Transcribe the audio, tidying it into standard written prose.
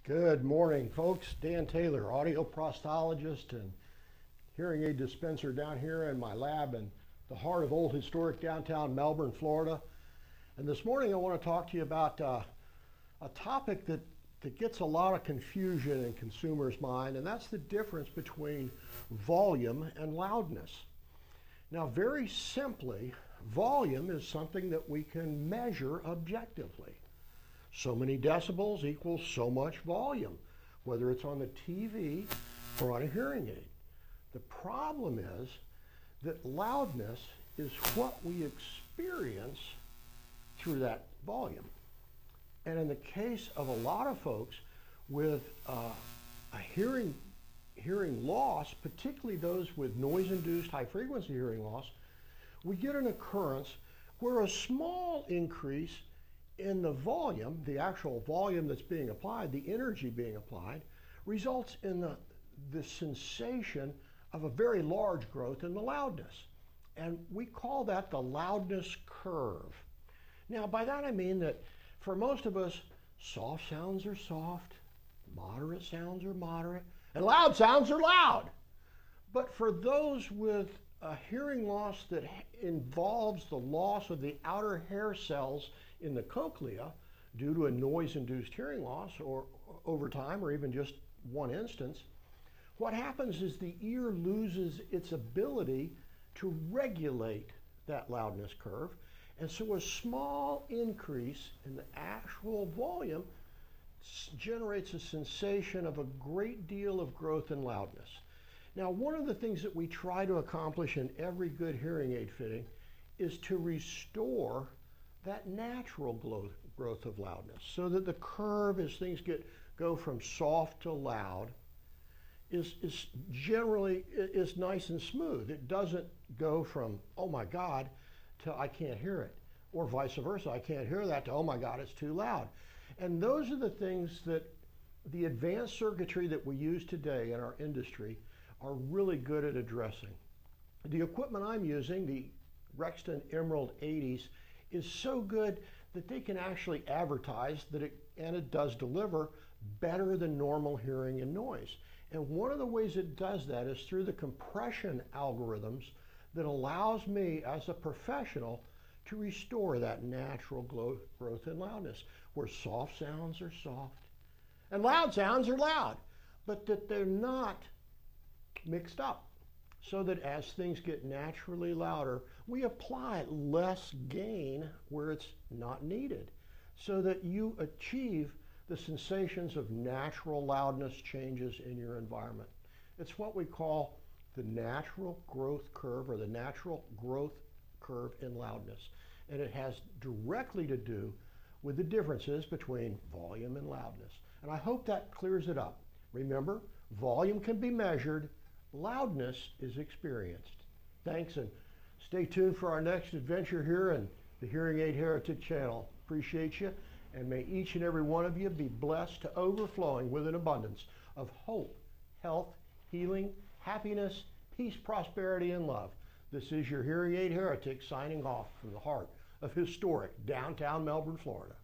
Good morning, folks. Dan Taylor, audio prosthologist and hearing aid dispenser down here in my lab in the heart of old historic downtown Melbourne, Florida. And this morning I want to talk to you about a topic that gets a lot of confusion in consumers' mind, and that's the difference between volume and loudness. Now, very simply, volume is something that we can measure objectively. So many decibels equals so much volume, whether it's on the TV or on a hearing aid. The problem is that loudness is what we experience through that volume. And in the case of a lot of folks with a hearing loss, particularly those with noise-induced high-frequency hearing loss, we get an occurrence where a small increase in the volume, the actual volume that's being applied, the energy being applied, results in the sensation of a very large growth in the loudness. And we call that the loudness curve. Now, by that I mean that for most of us, soft sounds are soft, moderate sounds are moderate, and loud sounds are loud. But for those with a hearing loss that involves the loss of the outer hair cells in the cochlea due to a noise-induced hearing loss or over time or even just one instance, what happens is the ear loses its ability to regulate that loudness curve. And so a small increase in the actual volume generates a sensation of a great deal of growth in loudness. Now, one of the things that we try to accomplish in every good hearing aid fitting is to restore that natural growth of loudness so that the curve as things go from soft to loud is generally nice and smooth. It doesn't go from, oh my God, to I can't hear it, or vice versa. I can't hear that to, oh my God, it's too loud. And those are the things that the advanced circuitry that we use today in our industry are really good at addressing. The equipment I'm using, the Rexton Emerald 80s, is so good that they can actually advertise that it does deliver better than normal hearing and noise. And one of the ways it does that is through the compression algorithms that allows me as a professional to restore that natural growth in loudness, where soft sounds are soft and loud sounds are loud, but that they're not mixed up, so that as things get naturally louder, we apply less gain where it's not needed, so that you achieve the sensations of natural loudness changes in your environment. It's what we call the natural growth curve, or the natural growth curve in loudness. And it has directly to do with the differences between volume and loudness. And I hope that clears it up. Remember, volume can be measured, loudness is experienced. Thanks, and stay tuned for our next adventure here in the Hearing Aid Heretic channel. Appreciate you, and may each and every one of you be blessed to overflowing with an abundance of hope, health, healing, happiness, peace, prosperity, and love. This is your Hearing Aid Heretic signing off from the heart of historic downtown Melbourne, Florida.